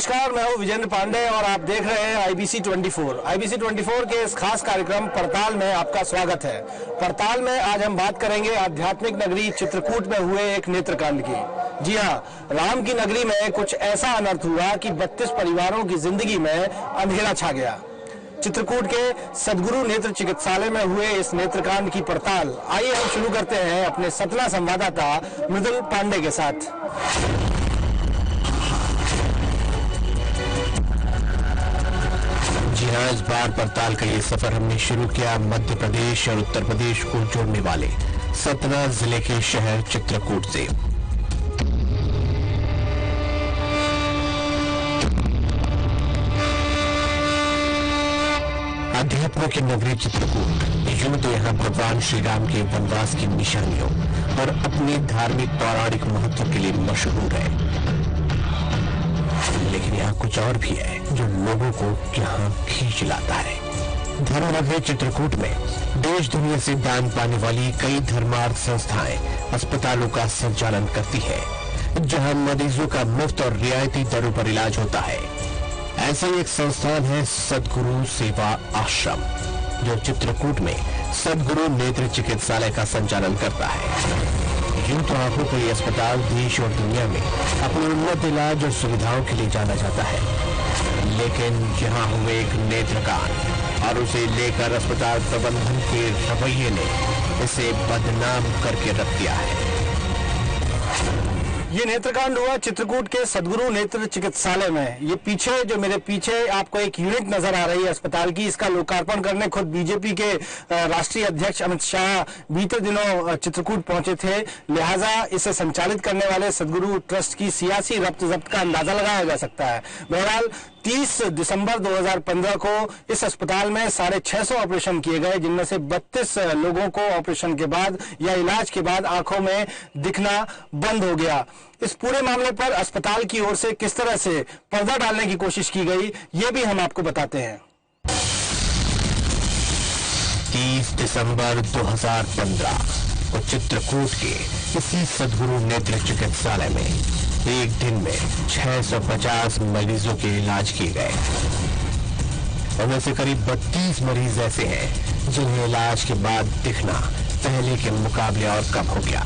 नमस्कार, मैं हूं विजेंद्र पांडे और आप देख रहे हैं IBC 24। IBC 24 के इस खास कार्यक्रम पड़ताल में आपका स्वागत है। पड़ताल में आज हम बात करेंगे आध्यात्मिक नगरी चित्रकूट में हुए एक नेत्रकांड की। जी हां, राम की नगरी में कुछ ऐसा अनर्थ हुआ कि 32 परिवारों की जिंदगी में अंधेरा छा गया। चित्रकूट के सदगुरु नेत्र चिकित्सालय में हुए इस नेत्रकांड की पड़ताल आइए हम शुरू करते हैं अपने सतना संवाददाता मृदुल पांडे के साथ। जी हाँ, इस बार पड़ताल का ये सफर हमने शुरू किया मध्य प्रदेश और उत्तर प्रदेश को जोड़ने वाले सतना जिले के शहर चित्रकूट से। अध्यात्म की नगरी चित्रकूट यूं तो यहाँ भगवान श्री राम के वनवास की निशानियों और अपने धार्मिक पौराणिक महत्व के लिए मशहूर है, लेकिन यहाँ कुछ और भी है जो लोगों को यहाँ खींच लाता है। धर्म नगरी चित्रकूट में देश दुनिया से दान पाने वाली कई धर्मार्थ संस्थाएं अस्पतालों का संचालन करती है, जहाँ मरीजों का मुफ्त और रियायती दरों पर इलाज होता है। ऐसा ही एक संस्थान है सदगुरु सेवा आश्रम, जो चित्रकूट में सदगुरु नेत्र चिकित्सालय का संचालन करता है। यूं तो आंखों का ये अस्पताल देश और दुनिया में अपने उन्नत इलाज और सुविधाओं के लिए जाना जाता है, लेकिन यहाँ हुए एक नेत्रकांड और उसे लेकर अस्पताल प्रबंधन के रवैये ने इसे बदनाम करके रख दिया है। ये नेत्रकांड हुआ चित्रकूट के सदगुरु नेत्र चिकित्सालय में। ये पीछे जो मेरे पीछे आपको एक यूनिट नजर आ रही है अस्पताल की, इसका लोकार्पण करने खुद बीजेपी के राष्ट्रीय अध्यक्ष अमित शाह बीते दिनों चित्रकूट पहुंचे थे। लिहाजा इसे संचालित करने वाले सदगुरु ट्रस्ट की सियासी रब्त जब्त का अंदाजा लगाया जा सकता है। बहरहाल 30 दिसंबर 2015 को इस अस्पताल में 650 ऑपरेशन किए गए, जिनमें से 32 लोगों को ऑपरेशन के बाद या इलाज के बाद आंखों में दिखना बंद हो गया। इस पूरे मामले पर अस्पताल की ओर से किस तरह से पर्दा डालने की कोशिश की गई, ये भी हम आपको बताते हैं। 30 दिसंबर 2015 को चित्रकूट के इसी सदगुरु नेत्र चिकित्सालय में एक दिन में 650 मरीजों के इलाज किए गए। उनमें से करीब 32 मरीज ऐसे हैं जिन्हें इलाज के बाद दिखना पहले के मुकाबले और कम हो गया।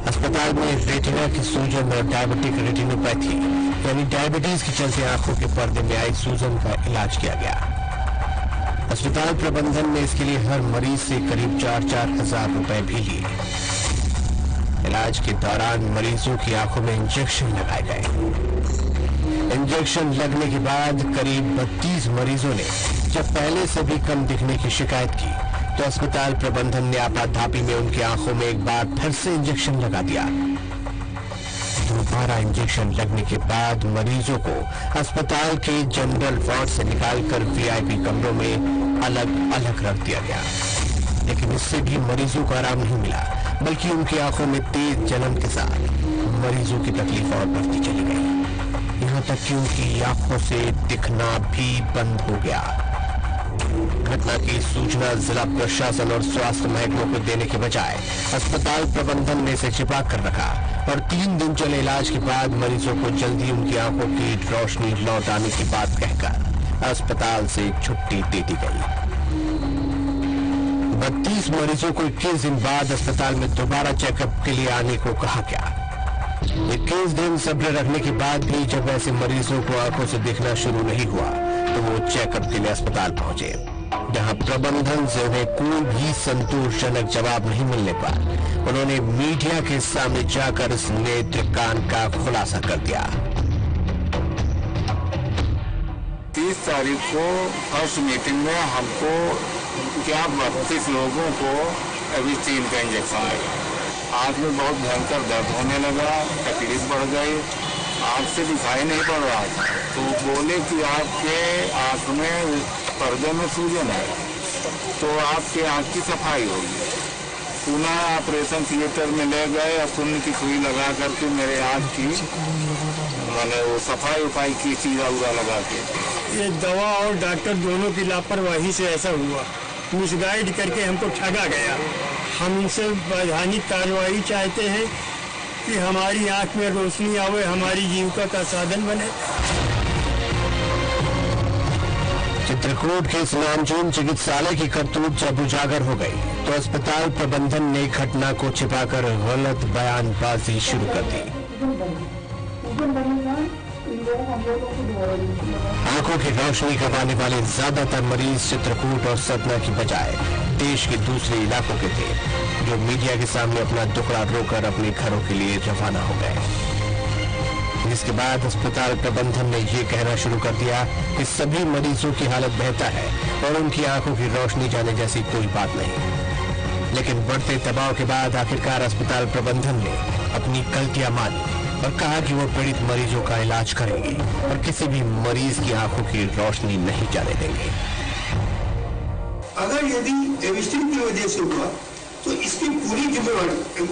अस्पताल में रेटिना की सूजन और डायबिटिक रेटिनोपैथी यानी डायबिटीज के चलते आंखों के पर्दे में आई सूजन का इलाज किया गया। अस्पताल प्रबंधन ने इसके लिए हर मरीज से करीब 4-4 हजार रुपए भी लिए। इलाज के दौरान मरीजों की आंखों में इंजेक्शन लगाए गए। इंजेक्शन लगने के बाद करीब 32 मरीजों ने जब पहले से भी कम दिखने की शिकायत की, तो अस्पताल प्रबंधन ने आपाधापी में उनकी आंखों में एक बार फिर से इंजेक्शन लगा दिया। दोबारा इंजेक्शन लगने के बाद मरीजों को अस्पताल के जनरल वार्ड से निकालकर VIP कमरों में अलग अलग रख दिया गया, लेकिन इससे भी मरीजों को आराम नहीं मिला, बल्कि उनकी आंखों में तेज जलन के साथ मरीजों की तकलीफ और बढ़ती चली गई। यहाँ तक कि उनकी आंखों से दिखना भी बंद हो गया। घटना की सूचना जिला प्रशासन और स्वास्थ्य महकमों को देने के बजाय अस्पताल प्रबंधन ने इसे छिपा कर रखा और 3 दिन चले इलाज के बाद मरीजों को जल्दी उनकी आंखों की रोशनी लौट आने की बात कहकर अस्पताल से छुट्टी दे दी गई। 32 मरीजों को 21 दिन बाद अस्पताल में दोबारा चेकअप के लिए आने को कहा गया। 21 दिन सब्र रखने के बाद भी जब ऐसे मरीजों को आंखों से दिखना शुरू नहीं हुआ, तो वो चेकअप के लिए अस्पताल पहुंचे, जहां प्रबंधन से उन्हें कोई भी संतोषजनक जवाब नहीं मिलने पर उन्होंने मीडिया के सामने जाकर इस नेत्रकांड का खुलासा कर दिया। 30 तारीख को फर्स्ट मीटिंग में हमको 32 लोगों को एविस्टीन का इंजेक्शन लगा। आँख में बहुत भयंकर दर्द होने लगा, तकलीफ बढ़ गई, आँख से दिखाई नहीं पड़ रहा था। तो बोले कि आपके आँख में पर्दे में सूजन है, तो आपके आँख की सफाई होगी। पुनः ऑपरेशन थिएटर में ले गए और खून की सुई लगा करके मेरे आँख की मैंने वो सफाई की चीज़ा उड़ा लगा के। ये दवा और डॉक्टर दोनों की लापरवाही से ऐसा हुआ, मिसगाइड करके हमको ठगा गया। हम इनसे वैधानिक कार्रवाई चाहते हैं कि हमारी आंख में रोशनी आवे, हमारी जीविका का साधन बने। चित्रकूट के इस नामचीन चिकित्सालय की करतूत जब उजागर हो गई तो अस्पताल प्रबंधन ने घटना को छिपाकर गलत बयानबाजी शुरू कर दी। आंखों की रोशनी गंवाने वाले ज्यादातर मरीज चित्रकूट और सतना की बजाय देश के दूसरे इलाकों के थे, जो मीडिया के सामने अपना दुखड़ा रोकर अपने घरों के लिए रवाना हो गए। जिसके बाद अस्पताल प्रबंधन ने यह कहना शुरू कर दिया कि सभी मरीजों की हालत बेहतर है और उनकी आंखों की रोशनी जाने जैसी कोई बात नहीं। लेकिन बढ़ते दबाव के बाद आखिरकार अस्पताल प्रबंधन ने अपनी गलतियां मानी और कहा कि वो पीड़ित मरीजों का इलाज करेंगे और किसी भी मरीज की आंखों की रोशनी नहीं जाने देंगे। अगर यदि एविस्टिन की वजह से हुआ तो इसकी पूरी जिम्मेवारी,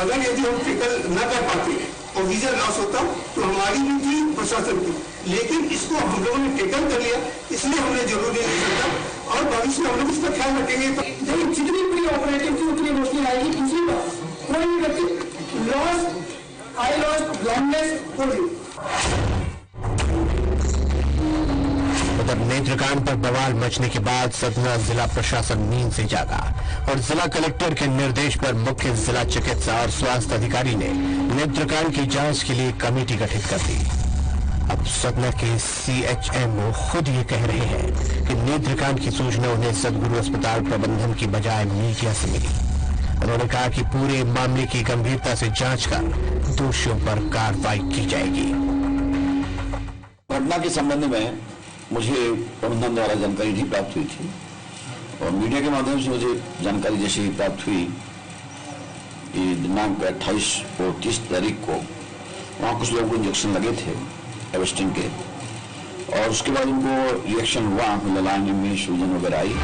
अगर यदि हम टेकल न कर पाते और वीजा लॉस होता तो हमारी भी थी, प्रशासन की, लेकिन इसको हम लोगों ने टेकल कर लिया, इसलिए हमने जरूरी नहीं समझा और भविष्य में हम लोग इसका ख्याल रखेंगे। जब जितनी बड़ी ऑपरेटिव की उतनी रोशनी आएगी। दूसरी बात, कोई भी व्यक्ति लॉस, आई लॉस, ब्लाइंडनेस होगी। उधर नेत्रकांड पर बवाल मचने के बाद सतना जिला प्रशासन नींद से जागा और जिला कलेक्टर के निर्देश पर मुख्य जिला चिकित्सा और स्वास्थ्य अधिकारी ने नेत्रकांड की जांच के लिए कमेटी गठित कर दी। अब सतना के CHMO खुद ये कह रहे हैं कि नेत्रकांड की सूचना उन्हें सदगुरु अस्पताल प्रबंधन की बजाय मीडिया से मिली। उन्होंने कहा कि पूरे मामले की गंभीरता से जांच कर दोषियों पर कार्रवाई की जाएगी। घटना के संबंध में मुझे प्रबंधन द्वारा जानकारी नहीं प्राप्त हुई थी और मीडिया के माध्यम से मुझे जानकारी जैसे ही प्राप्त हुई कि दिनांक 28 और 30 तारीख को वहाँ कुछ लोगों को इंजेक्शन लगे थे एविस्टिन के और उसके बाद उनको रिएक्शन हुआ, ललाने में सूजन वगैरह आई।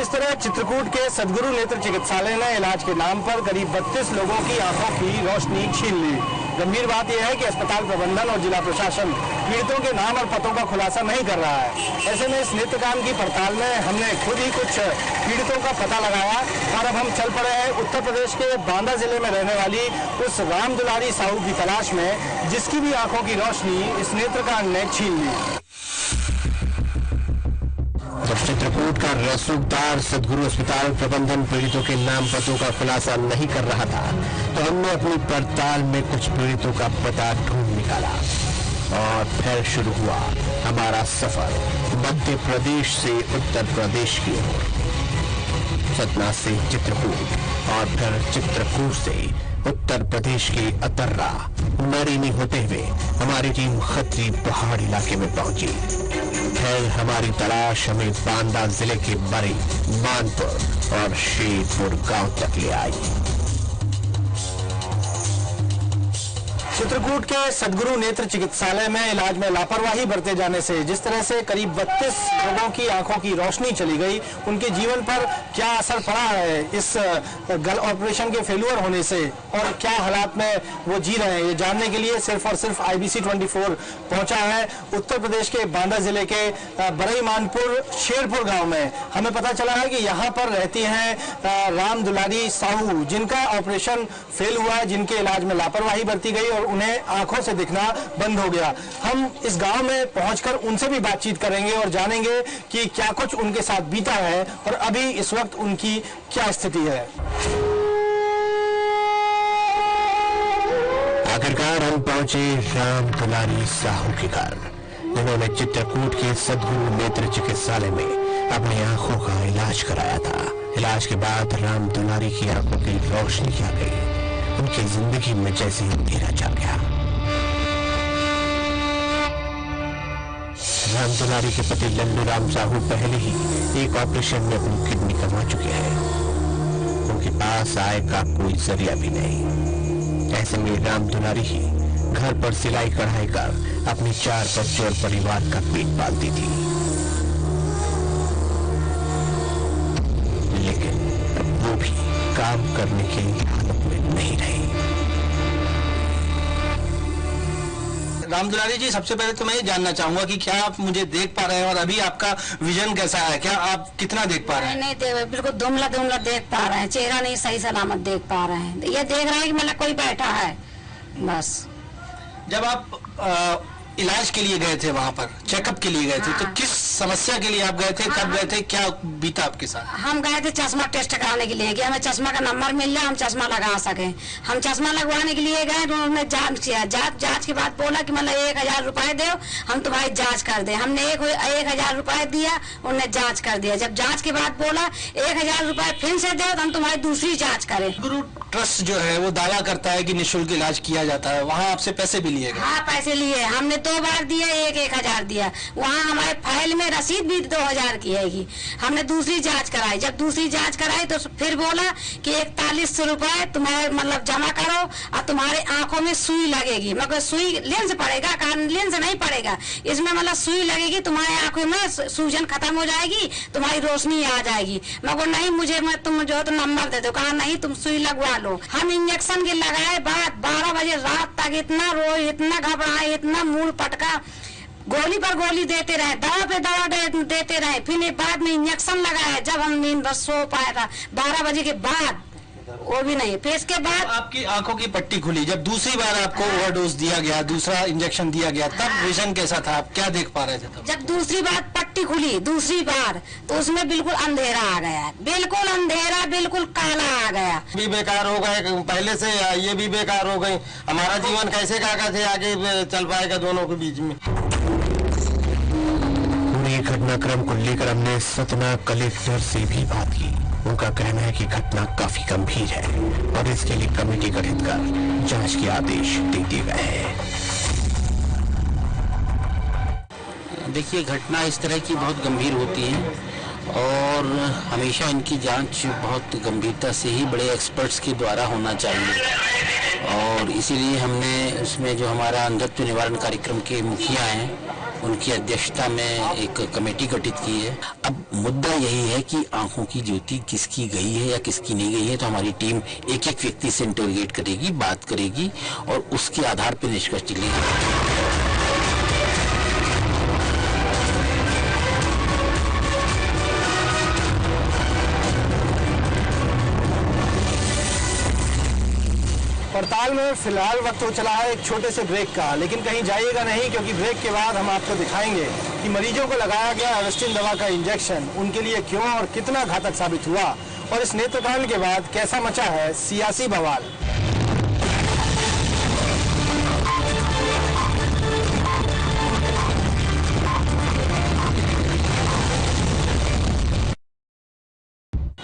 इस तरह चित्रकूट के सदगुरु नेत्र चिकित्सालय ने इलाज के नाम पर करीब 32 लोगों की आंखों की रोशनी छीन ली। गंभीर बात यह है कि अस्पताल प्रबंधन और जिला प्रशासन पीड़ितों के नाम और पतों का खुलासा नहीं कर रहा है। ऐसे में इस नेत्रकांड की पड़ताल में हमने खुद ही कुछ पीड़ितों का पता लगाया और अब हम चल पड़े हैं उत्तर प्रदेश के बांदा जिले में रहने वाली उस राम दुलारी साहू की तलाश में, जिसकी भी आंखों की रोशनी इस नेत्रकांड ने छीन ली। जब चित्रकूट का रसूखदार सदगुरु अस्पताल प्रबंधन पीड़ितों के नाम पतों का खुलासा नहीं कर रहा था तो हमने अपनी पड़ताल में कुछ पीड़ितों का पता ढूंढ निकाला और फिर शुरू हुआ हमारा सफर मध्य प्रदेश से उत्तर प्रदेश की ओर। सतना से चित्रकूट और फिर चित्रकूट से उत्तर प्रदेश के अतर्रा नरीनी होते हुए हमारी टीम खत्री पहाड़ इलाके में पहुंची। फिर हमारी तलाश हमें बांदा जिले के बड़े मानपुर और शेरपुर गांव तक ले आई। चित्रकूट के सदगुरु नेत्र चिकित्सालय में इलाज में लापरवाही बरते जाने से जिस तरह से करीब 32 लोगों की आंखों की रोशनी चली गई, उनके जीवन पर क्या असर पड़ा है इस ऑपरेशन के फेल्यूर होने से और क्या हालात में वो जी रहे हैं, ये जानने के लिए सिर्फ और सिर्फ IBC 24 पहुंचा है उत्तर प्रदेश के बांदा जिले के बरई मानपुर शेरपुर गांव में। हमें पता चला है कि यहाँ पर रहती हैं राम दुलारी साहू, जिनका ऑपरेशन फेल हुआ, जिनके इलाज में लापरवाही बरती गई और उन्हें आंखों से दिखना बंद हो गया। हम इस गांव में पहुंचकर उनसे भी बातचीत करेंगे और जानेंगे कि क्या कुछ उनके साथ बीता है और अभी इस वक्त उनकी क्या स्थिति है। आखिरकार हम पहुंचे राम दुलारी साहू के घर, जिन्होंने चित्रकूट के सदगुरु नेत्र चिकित्सालय में अपनी आंखों का इलाज कराया था। इलाज के बाद राम दुलारी की आंखों की रोशनी आ गई, उनकी जिंदगी में जैसे अंधेरा छा गया। राम दुलारी के पति लल्लू राम साहू पहले ही एक ऑपरेशन में अपनी किडनी गंवा चुके हैं। उनके पास आय का कोई जरिया भी नहीं। ऐसे में राम दुलारी ही घर पर सिलाई कढ़ाई कर अपने 4 बच्चों और परिवार का पेट पालती थी। लेकिन अब वो भी काम करने की हालत में नहीं रही। राम दुलारी जी, सबसे पहले तो मैं ये जानना चाहूंगा कि क्या आप मुझे देख पा रहे हैं और अभी आपका विजन कैसा है? क्या आप कितना देख पा रहे हैं? नहीं देख, बिल्कुल धुंधला धुंधला देख पा रहे हैं, चेहरा नहीं सही सलामत देख पा रहे हैं। ये देख रहे हैं कि मतलब कोई बैठा है बस। जब आप इलाज के लिए गए थे, वहाँ पर चेकअप के लिए गए थे, तो किस समस्या के लिए आप गए थे, कब गए थे, क्या बीता आपके साथ? हम गए थे चश्मा टेस्ट कराने के लिए कि हमें चश्मा का नंबर मिल जाए, हम चश्मा लगा सके। हम चश्मा लगवाने के लिए गए तो उन्होंने जांच किया। जांच के बाद बोला कि मतलब 1000 रुपए दो, हम तुम्हारी जांच कर दे। हमने 1000 रुपए दिया, उन्होंने जांच कर दिया। जब जांच के बाद बोला 1000 रुपए फिर से दो, तो हम तुम्हारी दूसरी जांच करें। गुरु ट्रस्ट जो है वो दावा करता है कि निःशुल्क इलाज किया जाता है, वहाँ आपसे पैसे भी लिए गए? हाँ, पैसे लिए। हमने 2 बार दिया, 1000 दिया। वहाँ हमारे फाइल में रसीद भी 2000 की है। हमने दूसरी जांच कराई। जब दूसरी जांच कराई तो फिर बोला कि 4100 रुपए तुम्हारे मतलब जमा करो और तुम्हारे आंखों में सुई लगेगी। मगर सुई लेंस पड़ेगा, लेंस नहीं पड़ेगा, इसमें मतलब सुई लगेगी, तुम्हारे आंखों में सूजन खत्म हो जाएगी, तुम्हारी रोशनी आ जाएगी। मगर नहीं, मुझे तुम जो है तो नंबर दे दो। कहा नहीं, तुम सुई लगवा लो। हम इंजेक्शन के लगाए बाद 12 बजे रात तक इतना रोए, इतना घबराए, इतना मूल पटका, गोली पर गोली देते रहे, दवा पे दवा देते रहे। फिर बाद में इंजेक्शन लगाया जब हम नींद बस सो पाया था 12 बजे के बाद, वो भी नहीं। फिर इसके बाद आपकी आंखों की पट्टी खुली, जब दूसरी बार आपको ओवरडोज दिया गया, दूसरा इंजेक्शन दिया गया, तब विजन कैसा था? आप क्या देख पा रहे थे तब? जब दूसरी बार पट्टी खुली दूसरी बार, तो उसमें बिल्कुल अंधेरा आ गया, बिल्कुल अंधेरा, बिल्कुल काला आ गया। भी बेकार हो गए पहले से, ये भी बेकार हो गई। हमारा जीवन कैसे काका आगे चल पाएगा दोनों के बीच में? पूरे घटनाक्रम को लेकर हमने सतना कलेक्टर से भी बात की। उनका कहना है कि घटना काफी गंभीर है और इसके लिए कमेटी गठित कर जांच के आदेश दे दिए गए हैं। देखिए, घटना इस तरह की बहुत गंभीर होती है और हमेशा इनकी जांच बहुत गंभीरता से ही बड़े एक्सपर्ट्स के द्वारा होना चाहिए। और इसीलिए हमने उसमें जो हमारा अंधत्व निवारण कार्यक्रम के मुखिया हैं, उनकी अध्यक्षता में एक कमेटी गठित की है। अब मुद्दा यही है कि आंखों की ज्योति किसकी गई है या किसकी नहीं गई है, तो हमारी टीम एक एक व्यक्ति से इंटरोगेट करेगी, बात करेगी और उसके आधार पर निष्कर्ष निकलेगा। पड़ताल में फिलहाल वक्त हो चला है एक छोटे से ब्रेक का, लेकिन कहीं जाइएगा नहीं, क्योंकि ब्रेक के बाद हम आपको दिखाएंगे कि मरीजों को लगाया गया एविस्टिन दवा का इंजेक्शन उनके लिए क्यों और कितना घातक साबित हुआ, और इस नेत्रकांड के बाद कैसा मचा है सियासी बवाल।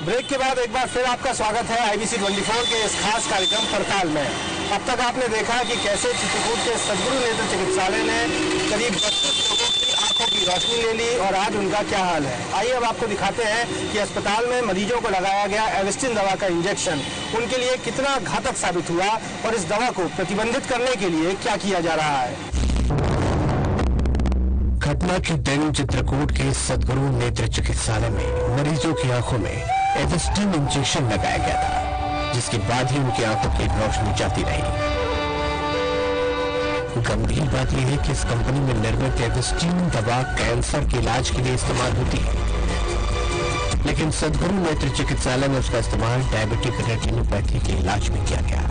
ब्रेक के बाद एक बार फिर आपका स्वागत है IBC 24 के इस खास कार्यक्रम पड़ताल में। अब तक आपने देखा कि कैसे चित्रकूट के सदगुरु नेत्र चिकित्सालय ने करीब 32 लोगों की आंखों की रोशनी ले ली और आज उनका क्या हाल है। आइए अब आपको दिखाते हैं कि अस्पताल में मरीजों को लगाया गया एविस्टिन दवा का इंजेक्शन उनके लिए कितना घातक साबित हुआ और इस दवा को प्रतिबंधित करने के लिए क्या किया जा रहा है। घटना के दिन चित्रकूट के सदगुरु नेत्र चिकित्सालय में मरीजों की आंखों में एविस्टिन इंजेक्शन लगाया गया था, जिसके बाद ही उनकी आंखों की रोशनी जाती रही। गंभीर बात यह है कि इस कंपनी में निर्मित एविस्टिन दवा कैंसर के इलाज के लिए इस्तेमाल होती है, लेकिन सदगुरु नेत्र चिकित्सालय में उसका इस्तेमाल डायबिटिक रेटिनोपैथी के इलाज में किया गया।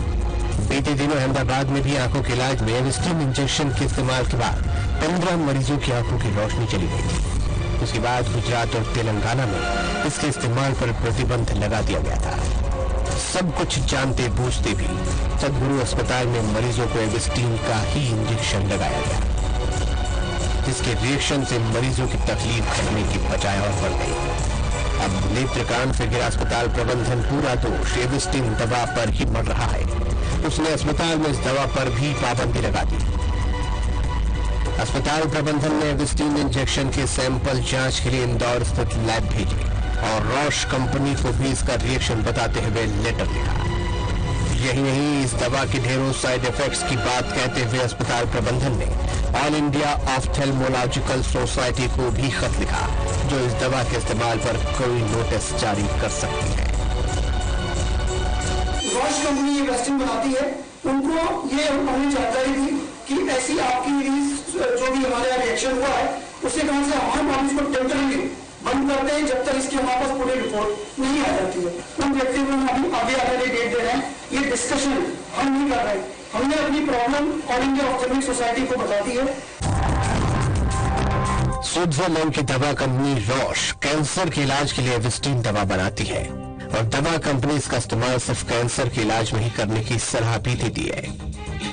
बीते दिनों अहमदाबाद में भी आंखों के इलाज में एविस्टिन इंजेक्शन के इस्तेमाल के बाद 15 मरीजों की आंखों की रोशनी चली गई थी। उसके बाद गुजरात और तेलंगाना में इसके इस्तेमाल पर प्रतिबंध लगा दिया गया था। सब कुछ जानते बूझते भी सदगुरु अस्पताल में मरीजों को एविस्टिन का ही इंजेक्शन लगाया गया, जिसके रिएक्शन से मरीजों की तकलीफ घटने की बजाय और बढ़ गई। अब नेत्रकांड से घिरा अस्पताल प्रबंधन पूरा दोष एविस्टिन दवा पर ही मर रहा है। उसने अस्पताल में इस दवा पर भी पाबंदी लगा दी। अस्पताल प्रबंधन ने एविस्टिन इंजेक्शन के सैंपल जांच के लिए इंदौर स्थित लैब भेजे और रॉश कंपनी को भी इसका रिएक्शन बताते हुए लेटर लिखा। यही नहीं, इस दवा के ढेरों साइड इफेक्ट्स की बात कहते हुए अस्पताल प्रबंधन ने ऑल इंडिया ऑफ्थेल्मोलॉजिकल सोसाइटी को भी खत लिखा, जो इस दवा के इस्तेमाल पर कोई नोटिस जारी कर सकती है। रॉश कंपनी ये वैक्सीन बनाती है, उनको ये हमें जानकारी थी कि ऐसी आपकी जो भी हमारे यहाँ रिएक्शन हुआ है उससे कम से हम इसको टेम्पररी बंद करते हैं जब तक इसकी हमारे पास पूरी रिपोर्ट नहीं आ जाती है। उन व्यक्तियों को हम अभी आगे डेट दे रहे हैं, ये डिस्कशन हम नहीं कर रहे हैं, हमने अपनी problem all India ophthalmic society को बता दी है। स्विट्जरलैंड की दवा कंपनी रॉश कैंसर के इलाज के लिए एविस्टिन दवा बनाती है और दवा कंपनी इसका इस्तेमाल सिर्फ कैंसर के इलाज में ही करने की सलाह भी देती है।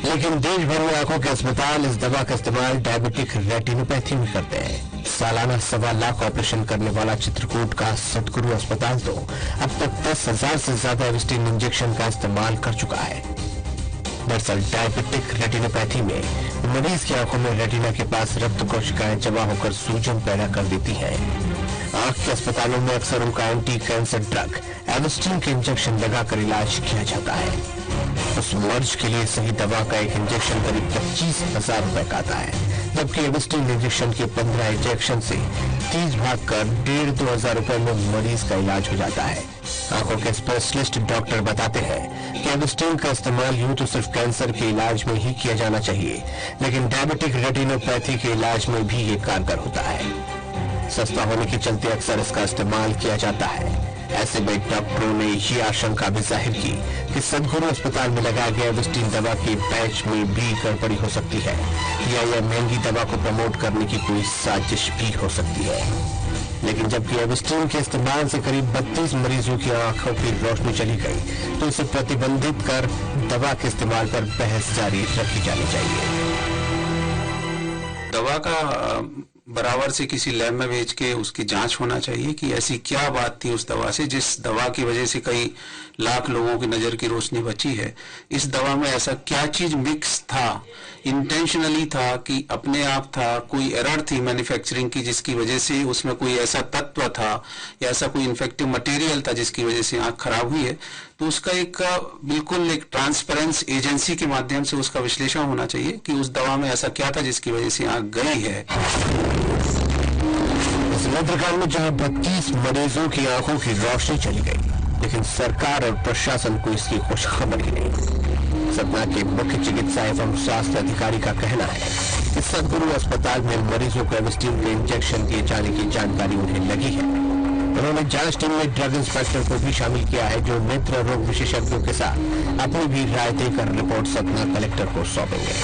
लेकिन देश भर में आंखों के अस्पताल इस दवा का इस्तेमाल डायबिटिक रेटिनोपैथी में करते हैं। सालाना 1.25 लाख ऑपरेशन करने वाला चित्रकूट का सदगुरु अस्पताल तो अब तक 10,000 से ज्यादा एविस्टिन इंजेक्शन का इस्तेमाल कर चुका है। दरअसल डायबिटिक रेटिनोपैथी में मरीज की आंखों में रेटिना के पास रक्त कोशिकाएं जमा होकर सूजन पैदा कर देती हैं। आंख के अस्पतालों में अक्सर उनका एंटी कैंसर ड्रग एविस्टिन के इंजेक्शन लगाकर इलाज किया जाता है। उस मर्ज के लिए सही दवा का एक इंजेक्शन करीब 25,000 रुपए का आता है, जबकि एविस्टिन इंजेक्शन के 15 इंजेक्शन से 30 भाग कर 1,500-2 हजार रुपए में मरीज का इलाज हो जाता है। आंखों के स्पेशलिस्ट डॉक्टर बताते हैं कि एविस्टिन का इस्तेमाल यूं तो सिर्फ कैंसर के इलाज में ही किया जाना चाहिए, लेकिन डायबिटिक रेटिनोपैथी के इलाज में भी ये कारगर होता है। सस्ता होने के चलते अक्सर इसका इस्तेमाल किया जाता है। ऐसे में डॉक्टरों ने ये आशंका भी जाहिर की कि सदगुरु अस्पताल में लगाया गया एविस्टिन दवा के बैच में भी गड़बड़ी हो सकती है या यह महंगी दवा को प्रमोट करने की कोई साजिश भी हो सकती है। लेकिन जबकि एविस्टिन के इस्तेमाल से करीब 32 मरीजों की आंखों की रोशनी चली गई, तो इसे प्रतिबंधित कर दवा के इस्तेमाल पर बहस जारी रखी जानी चाहिए। दवा का बराबर से किसी लैब में भेज के उसकी जांच होना चाहिए कि ऐसी क्या बात थी उस दवा से जिस दवा की वजह से कई लाख लोगों की नजर की रोशनी बची है। इस दवा में ऐसा क्या चीज मिक्स था, इंटेंशनली था कि अपने आप था, कोई एरर थी मैन्युफैक्चरिंग की जिसकी वजह से उसमें कोई ऐसा तत्व था या ऐसा कोई इन्फेक्टिव मटेरियल था जिसकी वजह से आंख खराब हुई है, तो उसका एक बिल्कुल एक ट्रांसपेरेंस एजेंसी के माध्यम से उसका विश्लेषण होना चाहिए कि उस दवा में ऐसा क्या था जिसकी वजह से आंख गई है। इस नेत्रकांड में जहां 32 मरीजों की आंखों की रोशनी चली गई, लेकिन सरकार और प्रशासन को इसकी खुश खबर ही नहीं। सतना के मुख्य चिकित्सा एवं स्वास्थ्य अधिकारी का कहना है कि सदगुरु अस्पताल में मरीजों को एविस्टिन के इंजेक्शन दिए जाने की जानकारी उन्हें लगी है। उन्होंने जांच टीम में ड्रग इंस्पेक्टर को भी शामिल किया है, जो नेत्र रोग विशेषज्ञों के साथ अपनी भी राय देकर रिपोर्ट सतना कलेक्टर को सौंपेंगे।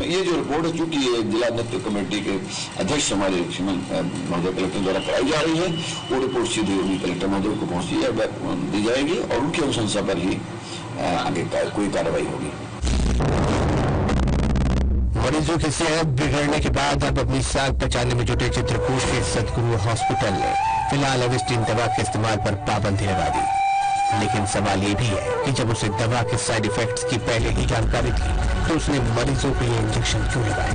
ये जो रिपोर्ट है, चूंकि ये जिला नेत्र कमेटी के अध्यक्ष हमारे महोदय कलेक्टर द्वारा कराई जा रही है, वो रिपोर्ट सीधे कलेक्टर महोदय को दी जाएगी और उनकी अनुशंसा पर ही आगे कोई कार्रवाई होगी। मरीजों की सेहत बिगड़ने के बाद अब अपनी साख बचाने में जुटे चित्रकूट के सदगुरु हॉस्पिटल ने फिलहाल एविस्टिन दवा के इस्तेमाल पर पाबंदी लगा दी। लेकिन सवाल ये भी है कि जब उसे दवा के साइड इफेक्ट्स की पहले ही जानकारी थी, तो उसने मरीजों को ये इंजेक्शन क्यों लगाया?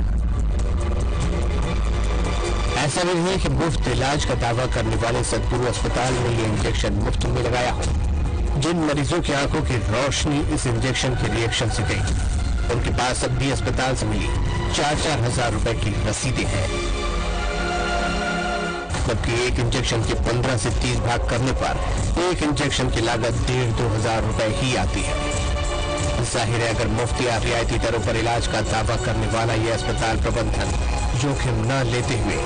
ऐसा नहीं है कि मुफ्त इलाज का दावा करने वाले सदगुरु अस्पताल ने ये इंजेक्शन मुफ्त में लगाया हो। जिन मरीजों की आंखों की रोशनी इस इंजेक्शन के रिएक्शन से गई, उनके पास अब भी अस्पताल से मिली 4-4 हजार रुपए की रसीदें हैं, जबकि एक इंजेक्शन के 15 से 30 भाग करने पर एक इंजेक्शन की लागत 1,500-2 हजार रुपए ही आती है। जाहिर है, अगर मुफ्त या रियायती दरों पर इलाज का दावा करने वाला यह अस्पताल प्रबंधन जोखिम न लेते हुए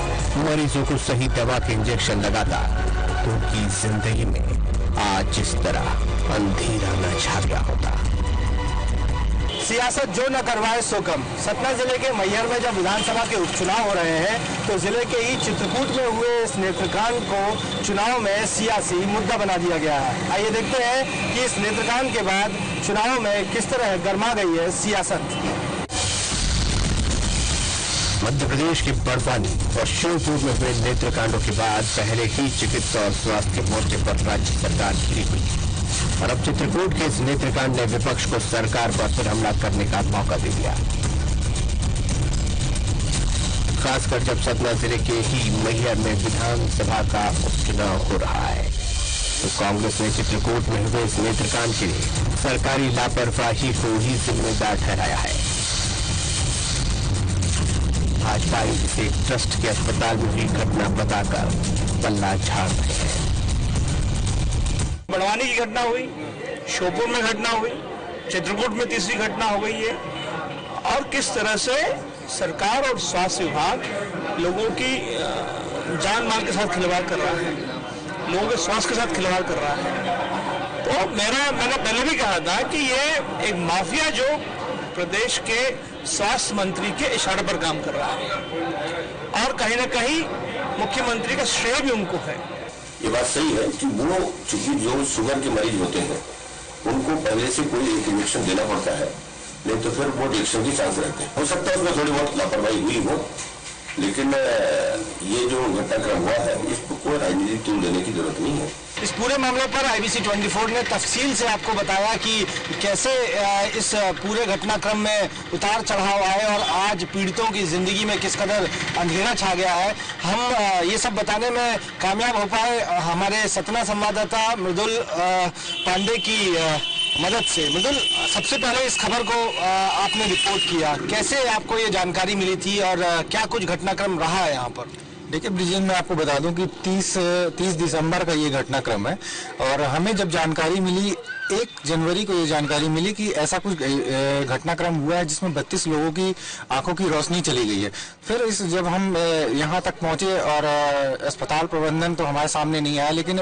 मरीजों को सही दवा के इंजेक्शन लगाता, तो उनकी जिंदगी में आज इस तरह अंधेरा न छा गया होता। सियासत जो न करवाए सो कम। सतना जिले के मैहर में जब विधानसभा के उपचुनाव हो रहे हैं, तो जिले के ही चित्रकूट में हुए इस नेत्रकांड को चुनाव में सियासी मुद्दा बना दिया गया है। आइए देखते हैं कि इस नेत्रकांड के बाद चुनाव में किस तरह गर्मा गई है सियासत। मध्य प्रदेश के बड़वानी और शिवपुर में हुए नेत्रकांडों के बाद पहले ही चिकित्सा और स्वास्थ्य के मोर्चे पर राज्य सरकार घिरी हुई, और अब चित्रकूट के इस नेत्रकांड ने विपक्ष को सरकार पर फिर हमला करने का मौका दे दिया। खासकर जब सतना जिले के ही मैहर में विधानसभा का उपचुनाव हो रहा है, तो कांग्रेस ने चित्रकूट में हुए इस नेत्रकांड के लिए सरकारी लापरवाही को ही जिम्मेदार ठहराया है। भाजपा इसे ट्रस्ट के अस्पताल में हुई घटना बताकर पल्ला झाड़ रहे हैं। बड़वानी की घटना हुई, श्योपुर में घटना हुई, चित्रकूट में तीसरी घटना हो गई है। और किस तरह से सरकार और स्वास्थ्य विभाग लोगों की जान माल के साथ खिलवाड़ कर रहा है, लोगों के स्वास्थ्य के साथ खिलवाड़ कर रहा है। तो मैंने पहले भी कहा था कि ये एक माफिया जो प्रदेश के स्वास्थ्य मंत्री के इशारे पर काम कर रहा है और कहीं ना कहीं मुख्यमंत्री का श्रेय भी उनको है। ये बात सही है कि वो चूंकि जो शुगर के मरीज होते हैं उनको पहले से कोई एक इंजेक्शन देना पड़ता है, नहीं तो फिर वो रिएक्शन के चांस रहते हैं। हो सकता है उसमें थोड़ी बहुत लापरवाही हुई हो, लेकिन ये जो घटनाक्रम हुआ है इसको कोई राजनीतिक तूल देने की जरूरत नहीं है। इस पूरे मामले पर IBC 24 ने तफसील से आपको बताया कि कैसे इस पूरे घटनाक्रम में उतार चढ़ाव आए और आज पीड़ितों की जिंदगी में किस कदर अंधेरा छा गया है। हम ये सब बताने में कामयाब हो पाए हमारे सतना संवाददाता मृदुल पांडे की मदद से। मृदुल, सबसे पहले इस खबर को आपने रिपोर्ट किया, कैसे आपको ये जानकारी मिली थी और क्या कुछ घटनाक्रम रहा है यहाँ पर? देखिए ब्रिजेन, मैं आपको बता दूं कि 30 दिसंबर का ये घटनाक्रम है और हमें जब जानकारी मिली 1 जनवरी को ये जानकारी मिली कि ऐसा कुछ घटनाक्रम हुआ है जिसमें 32 लोगों की आंखों की रोशनी चली गई है। फिर जब हम यहाँ तक पहुंचे और अस्पताल प्रबंधन तो हमारे सामने नहीं आया, लेकिन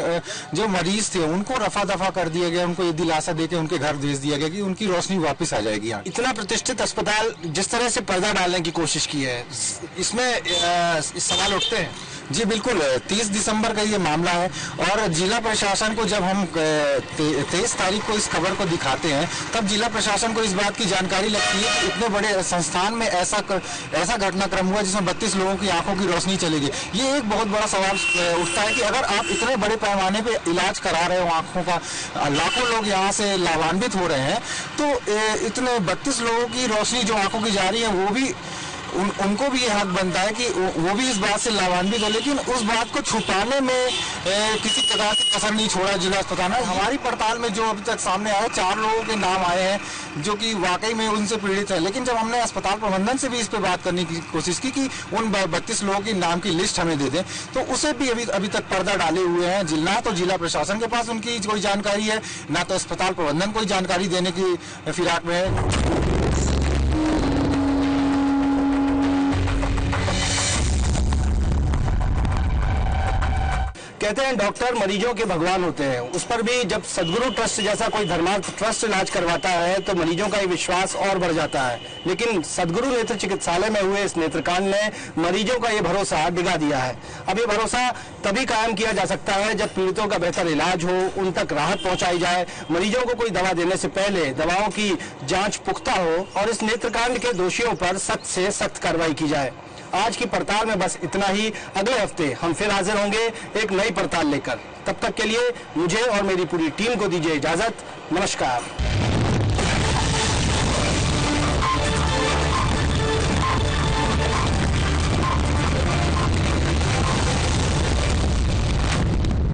जो मरीज थे उनको रफा दफा कर दिया गया, उनको ये दिलासा देके उनके घर भेज दिया गया कि उनकी रोशनी वापस आ जाएगी। यहाँ इतना प्रतिष्ठित अस्पताल जिस तरह से पर्दा डालने की कोशिश की है, इसमें सवाल उठते हैं। जी बिल्कुल, 30 दिसंबर का ये मामला है और जिला प्रशासन को जब हम 23 तारीख को इस खबर को दिखाते हैं तब जिला प्रशासन को इस बात की जानकारी लगती है कि इतने बड़े संस्थान में ऐसा घटनाक्रम हुआ जिसमें 32 लोगों की आंखों की रोशनी चली गई। ये एक बहुत बड़ा सवाल उठता है कि अगर आप इतने बड़े पैमाने पे इलाज करा रहे हो आंखों का, लाखों लोग यहाँ से लाभान्वित हो रहे हैं, तो इतने 32 लोगों की रोशनी जो आंखों की जा रही है वो भी उनको भी ये हक बनता है कि वो भी इस बात से लाभान्वित हो, लेकिन उस बात को छुपाने में किसी प्रकार की कसर नहीं छोड़ा जिला अस्पताल ने। हमारी पड़ताल में जो अभी तक सामने आया 4 लोगों के नाम आए हैं जो कि वाकई में उनसे पीड़ित है, लेकिन जब हमने अस्पताल प्रबंधन से भी इस पर बात करने की कोशिश की कि उन 32 लोगों की नाम की लिस्ट हमें दे दें, तो उसे भी अभी तक पर्दा डाले हुए हैं। ना तो जिला प्रशासन के पास उनकी कोई जानकारी है, ना तो अस्पताल प्रबंधन कोई जानकारी देने की फिराक में है। कहते हैं डॉक्टर मरीजों के भगवान होते हैं, उस पर भी जब सदगुरु ट्रस्ट जैसा कोई धर्मार्थ ट्रस्ट इलाज करवाता है तो मरीजों का ये विश्वास और बढ़ जाता है। लेकिन सदगुरु नेत्र चिकित्सालय में हुए इस नेत्रकांड ने मरीजों का ये भरोसा डिगा दिया है। अब ये भरोसा तभी कायम किया जा सकता है जब पीड़ितों का बेहतर इलाज हो, उन तक राहत पहुंचाई जाए, मरीजों को कोई दवा देने से पहले दवाओं की जांच पुख्ता हो और इस नेत्रकांड के दोषियों पर सख्त से सख्त कार्रवाई की जाए। आज की पड़ताल में बस इतना ही। अगले हफ्ते हम फिर हाजिर होंगे एक नई पड़ताल लेकर। तब तक के लिए मुझे और मेरी पूरी टीम को दीजिए इजाजत। नमस्कार।